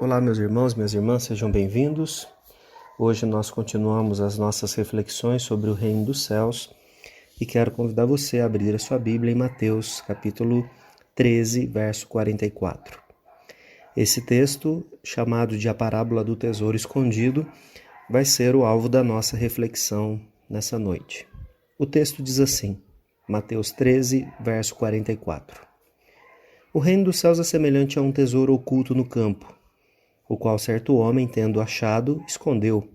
Olá, meus irmãos, minhas irmãs, sejam bem-vindos. Hoje nós continuamos as nossas reflexões sobre o Reino dos Céus e quero convidar você a abrir a sua Bíblia em Mateus, capítulo 13, verso 44. Esse texto, chamado de a parábola do tesouro escondido, vai ser o alvo da nossa reflexão nessa noite. O texto diz assim, Mateus 13, verso 44. O reino dos céus é semelhante a um tesouro oculto no campo, o qual certo homem, tendo achado, escondeu,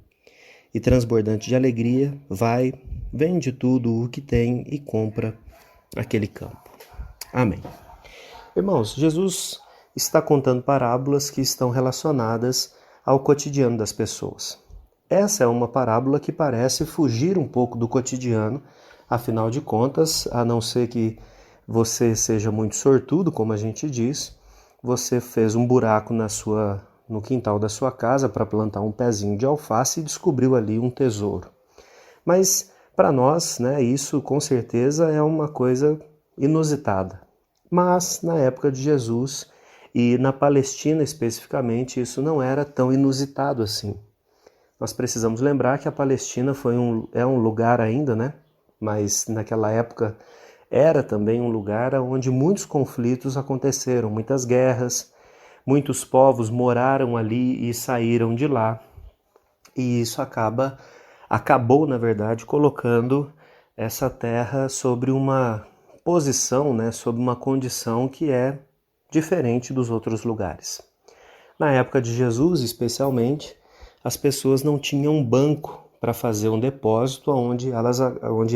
e transbordante de alegria, vai, vende tudo o que tem e compra aquele campo. Amém. Irmãos, Jesus está contando parábolas que estão relacionadas ao cotidiano das pessoas. Essa é uma parábola que parece fugir um pouco do cotidiano, afinal de contas, a não ser que você seja muito sortudo, como a gente diz, você fez um buraco no quintal da sua casa para plantar um pezinho de alface e descobriu ali um tesouro. Mas para nós, isso com certeza é uma coisa inusitada. Mas na época de Jesus e na Palestina especificamente, isso não era tão inusitado assim. Nós precisamos lembrar que a Palestina é um lugar ainda, mas naquela época era também um lugar onde muitos conflitos aconteceram, muitas guerras. Muitos povos moraram ali e saíram de lá, e isso acabou, na verdade, colocando essa terra sobre uma posição, sobre uma condição que é diferente dos outros lugares. Na época de Jesus, especialmente, as pessoas não tinham um banco para fazer um depósito onde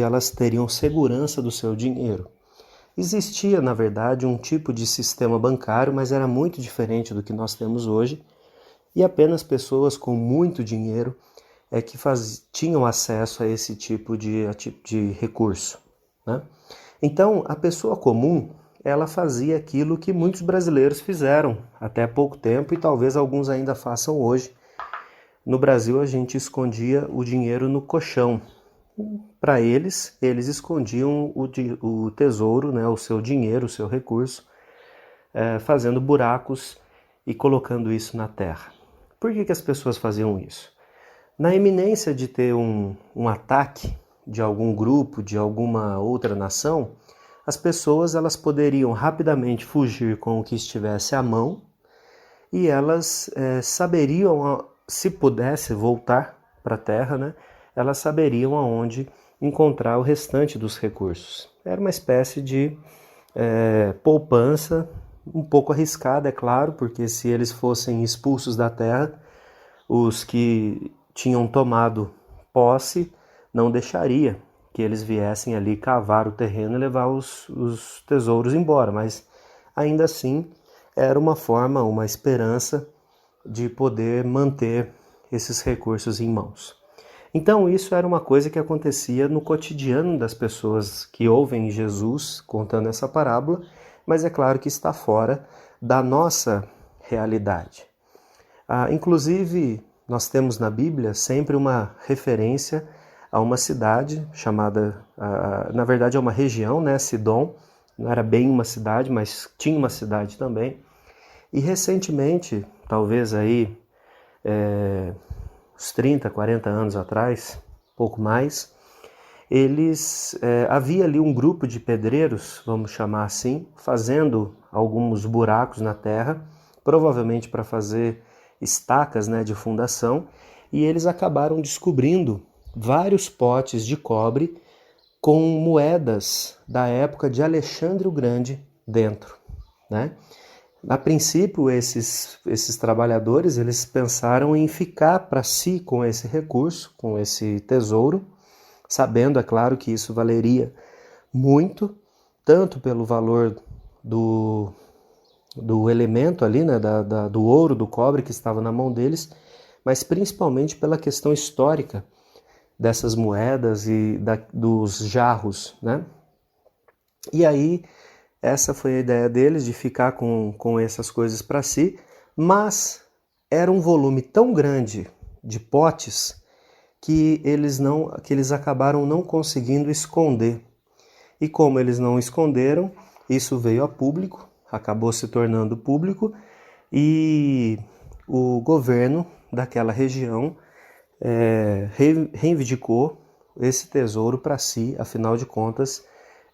elas teriam segurança do seu dinheiro. Existia, na verdade, um tipo de sistema bancário, mas era muito diferente do que nós temos hoje, e apenas pessoas com muito dinheiro é que tinham acesso a esse tipo de recurso. Então, a pessoa comum, ela fazia aquilo que muitos brasileiros fizeram até pouco tempo, e talvez alguns ainda façam hoje. No Brasil, a gente escondia o dinheiro no colchão. Para eles escondiam o tesouro, o seu dinheiro, o seu recurso, fazendo buracos e colocando isso na terra. Por que as pessoas faziam isso? Na iminência de ter um ataque de algum grupo, de alguma outra nação, as pessoas elas poderiam rapidamente fugir com o que estivesse à mão e elas saberiam, se pudesse voltar para a terra, elas saberiam aonde encontrar o restante dos recursos. Era uma espécie de poupança, um pouco arriscada, é claro, porque se eles fossem expulsos da terra, os que tinham tomado posse não deixaria que eles viessem ali cavar o terreno e levar os tesouros embora, mas ainda assim era uma forma, uma esperança de poder manter esses recursos em mãos. Então isso era uma coisa que acontecia no cotidiano das pessoas que ouvem Jesus contando essa parábola, mas é claro que está fora da nossa realidade. Inclusive, nós temos na Bíblia sempre uma referência a uma cidade chamada, na verdade é uma região, Sidom, não era bem uma cidade, mas tinha uma cidade também. E recentemente, talvez aí uns 30, 40 anos atrás, pouco mais, havia ali um grupo de pedreiros, vamos chamar assim, fazendo alguns buracos na terra, provavelmente para fazer estacas de fundação, e eles acabaram descobrindo vários potes de cobre com moedas da época de Alexandre o Grande dentro, A princípio, esses trabalhadores eles pensaram em ficar para si com esse recurso, com esse tesouro, sabendo, é claro, que isso valeria muito, tanto pelo valor do elemento ali, do ouro, do cobre que estava na mão deles, mas principalmente pela questão histórica dessas moedas e dos jarros, E aí, essa foi a ideia deles, de ficar com essas coisas para si, mas era um volume tão grande de potes que eles acabaram não conseguindo esconder. E como eles não esconderam, isso veio a público, acabou se tornando público, e o governo daquela região reivindicou esse tesouro para si. Afinal de contas,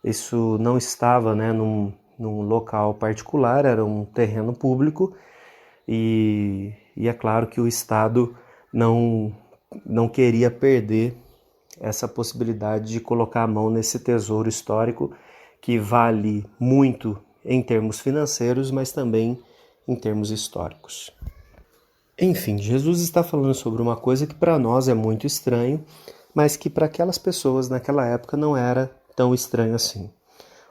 isso não estava, né, num local particular, era um terreno público, e é claro que o Estado não queria perder essa possibilidade de colocar a mão nesse tesouro histórico que vale muito em termos financeiros, mas também em termos históricos. Enfim, Jesus está falando sobre uma coisa que para nós é muito estranho, mas que para aquelas pessoas naquela época não era tão estranho assim.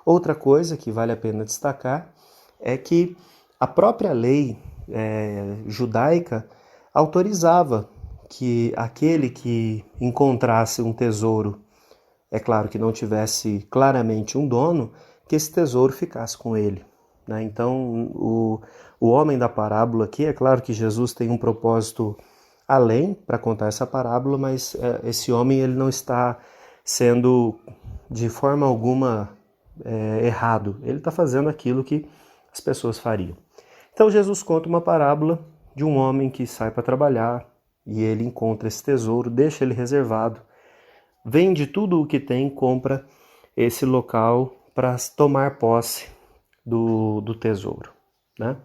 Outra coisa que vale a pena destacar é que a própria lei judaica autorizava que aquele que encontrasse um tesouro, é claro que não tivesse claramente um dono, que esse tesouro ficasse com ele, né? Então, o homem da parábola aqui, é claro que Jesus tem um propósito além para contar essa parábola, mas esse homem ele não está sendo de forma alguma errado. Ele está fazendo aquilo que as pessoas fariam. Então, Jesus conta uma parábola de um homem que sai para trabalhar e ele encontra esse tesouro, deixa ele reservado, vende tudo o que tem, compra esse local para tomar posse do tesouro, né?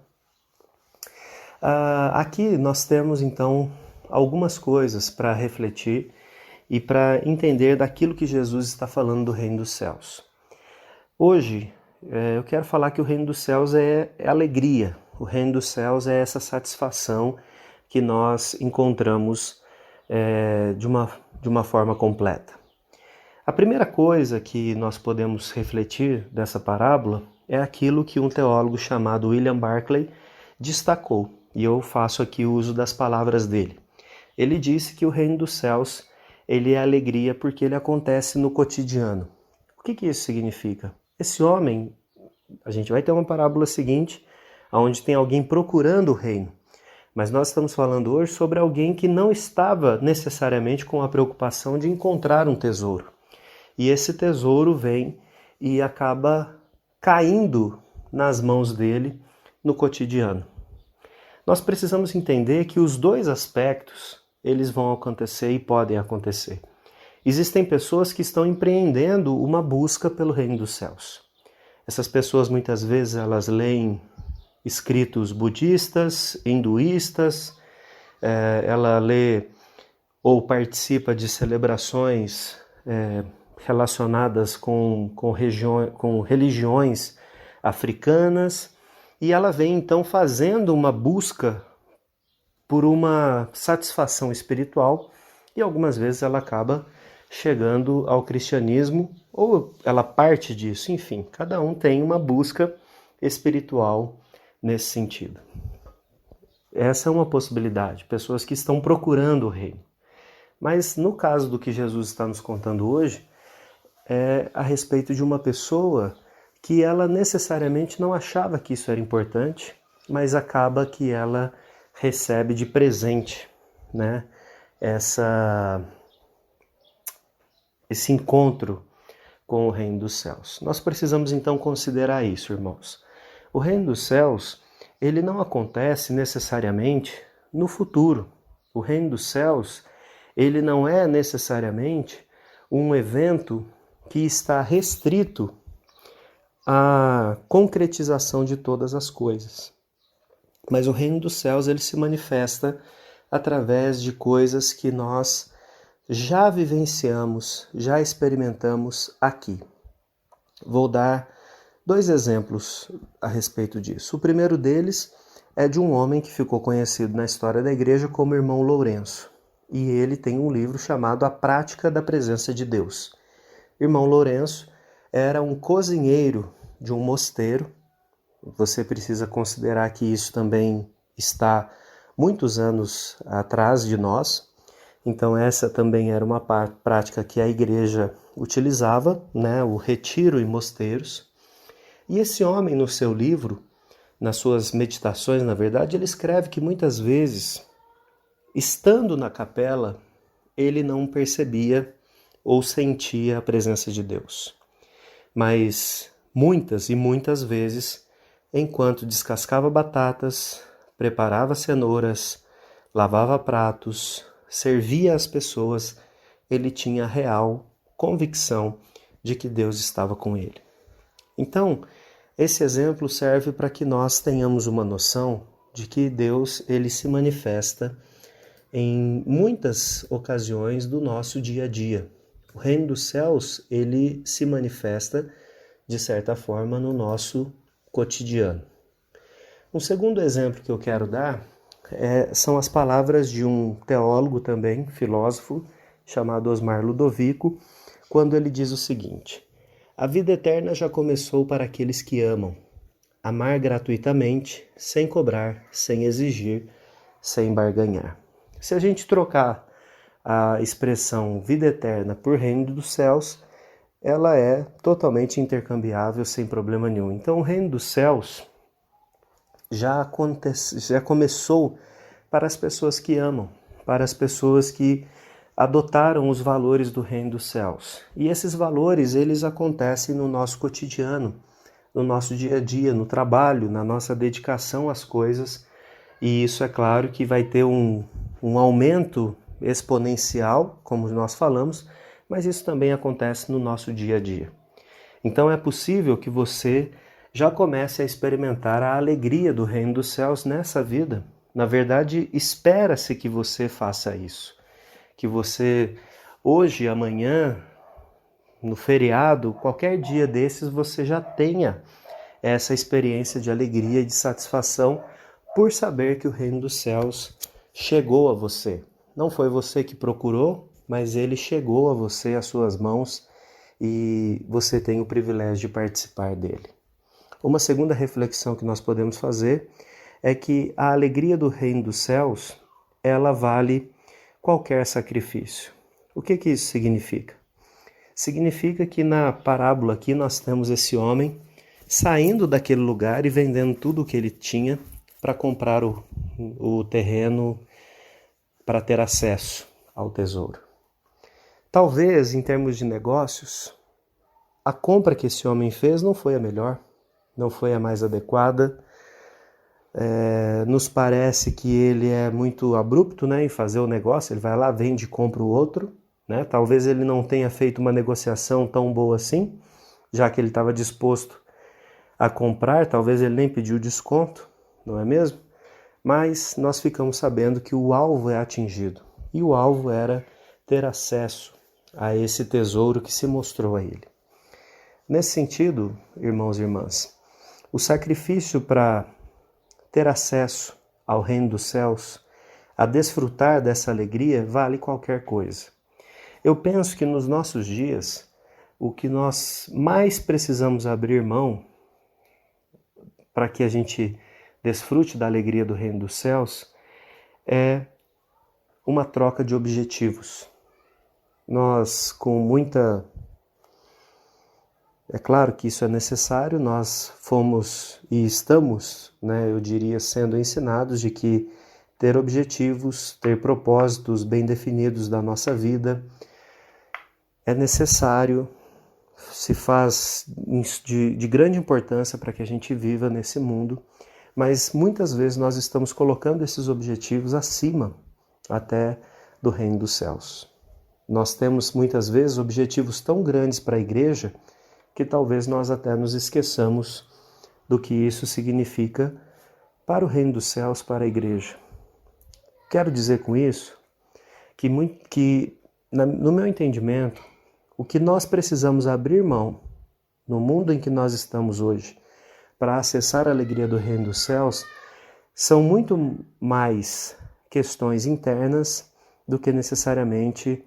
Aqui nós temos então algumas coisas para refletir e para entender daquilo que Jesus está falando do reino dos céus. Hoje eu quero falar que o reino dos céus é alegria, o reino dos céus é essa satisfação que nós encontramos de uma forma completa. A primeira coisa que nós podemos refletir dessa parábola é aquilo que um teólogo chamado William Barclay destacou, e eu faço aqui uso das palavras dele. Ele disse que o reino dos céus ele é alegria porque ele acontece no cotidiano. O que isso significa? Esse homem, a gente vai ter uma parábola seguinte, onde tem alguém procurando o reino. Mas nós estamos falando hoje sobre alguém que não estava necessariamente com a preocupação de encontrar um tesouro. E esse tesouro vem e acaba caindo nas mãos dele no cotidiano. Nós precisamos entender que os dois aspectos, eles vão acontecer e podem acontecer. Existem pessoas que estão empreendendo uma busca pelo reino dos céus. Essas pessoas muitas vezes elas leem escritos budistas, hinduístas, ela lê ou participa de celebrações relacionadas com religiões africanas, e ela vem então fazendo uma busca por uma satisfação espiritual, e algumas vezes ela acaba chegando ao cristianismo, ou ela parte disso, enfim, cada um tem uma busca espiritual nesse sentido. Essa é uma possibilidade, pessoas que estão procurando o reino. Mas no caso do que Jesus está nos contando hoje, é a respeito de uma pessoa que ela necessariamente não achava que isso era importante, mas acaba que ela recebe de presente, né, esse encontro com o reino dos céus. Nós precisamos então considerar isso, irmãos. O reino dos céus, ele não acontece necessariamente no futuro. O reino dos céus, ele não é necessariamente um evento que está restrito à concretização de todas as coisas. Mas o reino dos céus, ele se manifesta através de coisas que nós já vivenciamos, já experimentamos aqui. Vou dar 2 exemplos a respeito disso. O primeiro deles é de um homem que ficou conhecido na história da igreja como Irmão Lourenço. E ele tem um livro chamado A Prática da Presença de Deus. Irmão Lourenço era um cozinheiro de um mosteiro. Você precisa considerar que isso também está muitos anos atrás de nós. Então essa também era uma prática que a igreja utilizava, né? O retiro em mosteiros. E esse homem, no seu livro, nas suas meditações, na verdade, ele escreve que muitas vezes, estando na capela, ele não percebia ou sentia a presença de Deus. Mas muitas e muitas vezes, enquanto descascava batatas, preparava cenouras, lavava pratos, servia as pessoas, ele tinha real convicção de que Deus estava com ele. Então, esse exemplo serve para que nós tenhamos uma noção de que Deus ele se manifesta em muitas ocasiões do nosso dia a dia. O reino dos céus, ele se manifesta, de certa forma, no nosso cotidiano. Um segundo exemplo que eu quero dar são as palavras de um teólogo também, filósofo, chamado Osmar Ludovico, quando ele diz o seguinte: a vida eterna já começou para aqueles que amam. Amar gratuitamente, sem cobrar, sem exigir, sem barganhar. Se a gente trocar a expressão vida eterna por reino dos céus, ela é totalmente intercambiável, sem problema nenhum. Então, o reino dos céus já começou para as pessoas que amam, para as pessoas que adotaram os valores do reino dos céus. E esses valores, eles acontecem no nosso cotidiano, no nosso dia a dia, no trabalho, na nossa dedicação às coisas. E isso é claro que vai ter um aumento exponencial, como nós falamos, mas isso também acontece no nosso dia a dia. Então é possível que você já comece a experimentar a alegria do reino dos céus nessa vida. Na verdade, espera-se que você faça isso. Que você, hoje, amanhã, no feriado, qualquer dia desses, você já tenha essa experiência de alegria e de satisfação por saber que o reino dos céus chegou a você. Não foi você que procurou, mas ele chegou a você, às suas mãos, e você tem o privilégio de participar dele. Uma segunda reflexão que nós podemos fazer é que a alegria do reino dos céus, ela vale qualquer sacrifício. O que isso significa? Significa que na parábola aqui nós temos esse homem saindo daquele lugar e vendendo tudo o que ele tinha para comprar o terreno para ter acesso ao tesouro. Talvez, em termos de negócios, a compra que esse homem fez não foi a melhor, não foi a mais adequada. Nos parece que ele é muito abrupto, em fazer o negócio, ele vai lá, vende e compra o outro. Talvez ele não tenha feito uma negociação tão boa assim, já que ele estava disposto a comprar, talvez ele nem pediu desconto, não é mesmo? Mas nós ficamos sabendo que o alvo é atingido, e o alvo era ter acesso a esse tesouro que se mostrou a ele. Nesse sentido, irmãos e irmãs, o sacrifício para ter acesso ao reino dos céus, a desfrutar dessa alegria, vale qualquer coisa. Eu penso que nos nossos dias, o que nós mais precisamos abrir mão para que a gente desfrute da alegria do reino dos céus é uma troca de objetivos. Nós, é claro que isso é necessário, nós fomos e estamos, eu diria, sendo ensinados de que ter objetivos, ter propósitos bem definidos da nossa vida é necessário, se faz de grande importância para que a gente viva nesse mundo, mas muitas vezes nós estamos colocando esses objetivos acima até do reino dos céus. Nós temos muitas vezes objetivos tão grandes para a igreja que talvez nós até nos esqueçamos do que isso significa para o reino dos céus, para a igreja. Quero dizer com isso que no meu entendimento, o que nós precisamos abrir mão no mundo em que nós estamos hoje para acessar a alegria do reino dos céus são muito mais questões internas do que necessariamente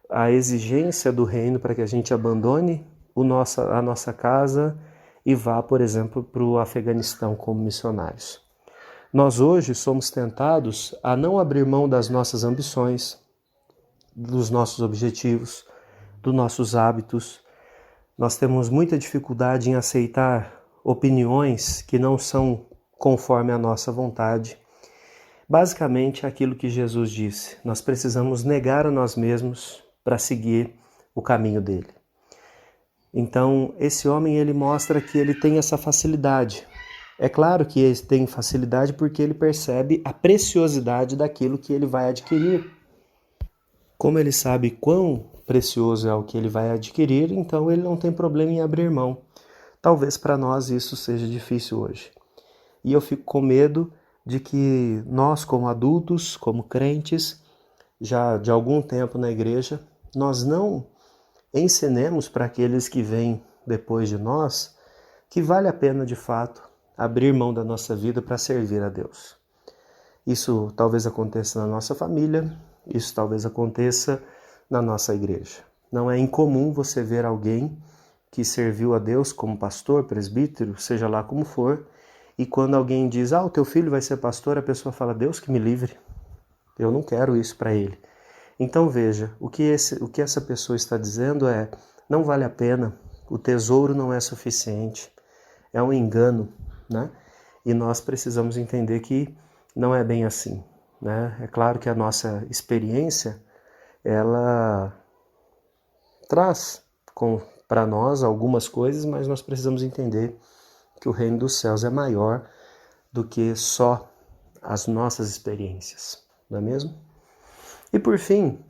a exigência do reino para que a gente abandone a nossa casa e vá, por exemplo, para o Afeganistão como missionários. Nós hoje somos tentados a não abrir mão das nossas ambições, dos nossos objetivos, dos nossos hábitos. Nós temos muita dificuldade em aceitar opiniões que não são conforme a nossa vontade. Basicamente, é aquilo que Jesus disse: nós precisamos negar a nós mesmos para seguir o caminho dele. Então, esse homem, ele mostra que ele tem essa facilidade, É claro que ele tem facilidade porque ele percebe a preciosidade daquilo que ele vai adquirir. Como ele sabe quão precioso é o que ele vai adquirir, então ele não tem problema em abrir mão. Talvez para nós isso seja difícil hoje. E eu fico com medo de que nós, como adultos, como crentes, já de algum tempo na igreja, nós não ensinemos para aqueles que vêm depois de nós que vale a pena de fato abrir mão da nossa vida para servir a Deus. Isso talvez aconteça na nossa família, isso talvez aconteça na nossa igreja. Não é incomum você ver alguém que serviu a Deus como pastor, presbítero, seja lá como for, e quando alguém diz, o teu filho vai ser pastor, a pessoa fala, Deus que me livre, eu não quero isso para ele. Então veja, o que essa pessoa está dizendo é, não vale a pena, o tesouro não é suficiente, é um engano, né? E nós precisamos entender que não é bem assim, né? É claro que a nossa experiência, ela traz para nós algumas coisas, mas nós precisamos entender que o reino dos céus é maior do que só as nossas experiências, não é mesmo? E por fim,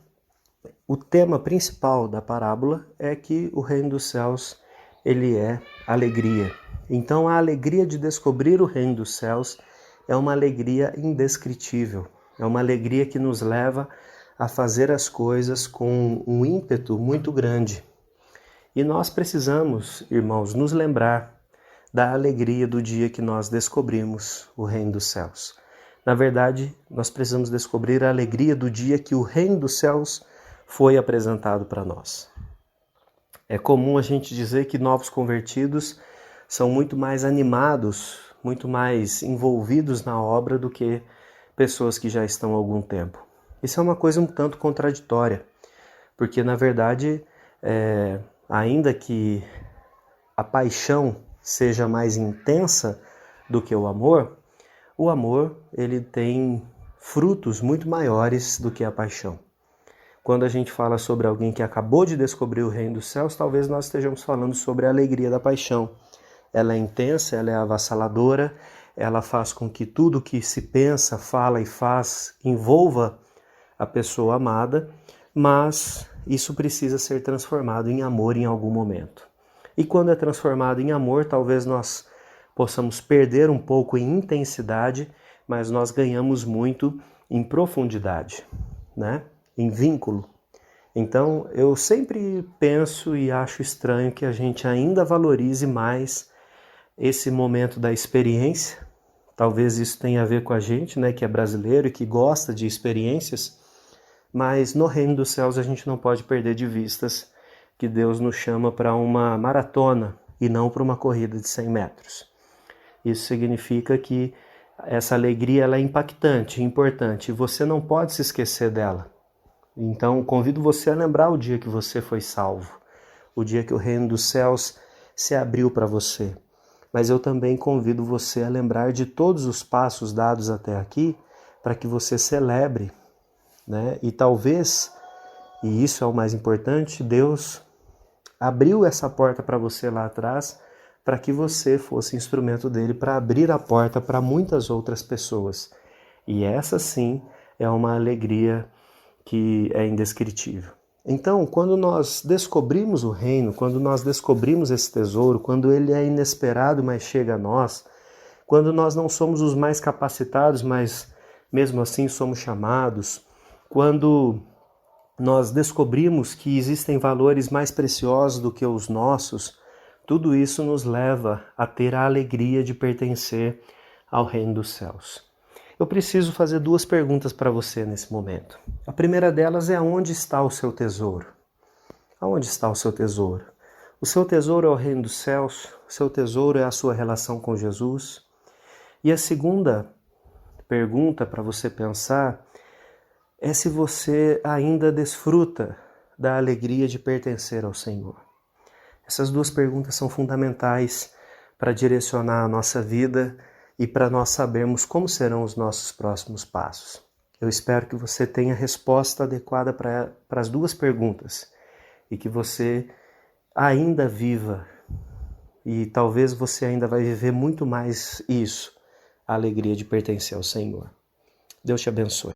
o tema principal da parábola é que o reino dos céus, ele é alegria. Então a alegria de descobrir o reino dos céus é uma alegria indescritível, é uma alegria que nos leva a fazer as coisas com um ímpeto muito grande. E nós precisamos, irmãos, nos lembrar da alegria do dia que nós descobrimos o reino dos céus. Na verdade, nós precisamos descobrir a alegria do dia que o reino dos céus foi apresentado para nós. É comum a gente dizer que novos convertidos são muito mais animados, muito mais envolvidos na obra do que pessoas que já estão há algum tempo. Isso é uma coisa um tanto contraditória, porque na verdade, ainda que a paixão seja mais intensa do que o amor ele tem frutos muito maiores do que a paixão. Quando a gente fala sobre alguém que acabou de descobrir o reino dos céus, talvez nós estejamos falando sobre a alegria da paixão. Ela é intensa, ela é avassaladora, ela faz com que tudo que se pensa, fala e faz envolva a pessoa amada, mas isso precisa ser transformado em amor em algum momento. E quando é transformado em amor, talvez nós possamos perder um pouco em intensidade, mas nós ganhamos muito em profundidade, né? Em vínculo. Então, eu sempre penso e acho estranho que a gente ainda valorize mais esse momento da experiência. Talvez isso tenha a ver com a gente, né, que é brasileiro e que gosta de experiências, mas no reino dos céus a gente não pode perder de vistas que Deus nos chama para uma maratona e não para uma corrida de 100 metros. Isso significa que essa alegria ela é impactante, importante, e você não pode se esquecer dela. Então, convido você a lembrar o dia que você foi salvo, o dia que o reino dos céus se abriu para você. Mas eu também convido você a lembrar de todos os passos dados até aqui, para que você celebre, né? E talvez, e isso é o mais importante, Deus abriu essa porta para você lá atrás, para que você fosse instrumento dele para abrir a porta para muitas outras pessoas. E essa sim é uma alegria que é indescritível. Então, quando nós descobrimos o reino, quando nós descobrimos esse tesouro, quando ele é inesperado, mas chega a nós, quando nós não somos os mais capacitados, mas mesmo assim somos chamados, quando nós descobrimos que existem valores mais preciosos do que os nossos, tudo isso nos leva a ter a alegria de pertencer ao reino dos céus. Eu preciso fazer duas perguntas para você nesse momento. A primeira delas é: aonde está o seu tesouro? Aonde está o seu tesouro? O seu tesouro é o reino dos céus? O seu tesouro é a sua relação com Jesus? E a segunda pergunta para você pensar é se você ainda desfruta da alegria de pertencer ao Senhor. Essas duas perguntas são fundamentais para direcionar a nossa vida e para nós sabermos como serão os nossos próximos passos. Eu espero que você tenha a resposta adequada para as duas perguntas e que você ainda viva E talvez você ainda vai viver muito mais isso, a alegria de pertencer ao Senhor. Deus te abençoe.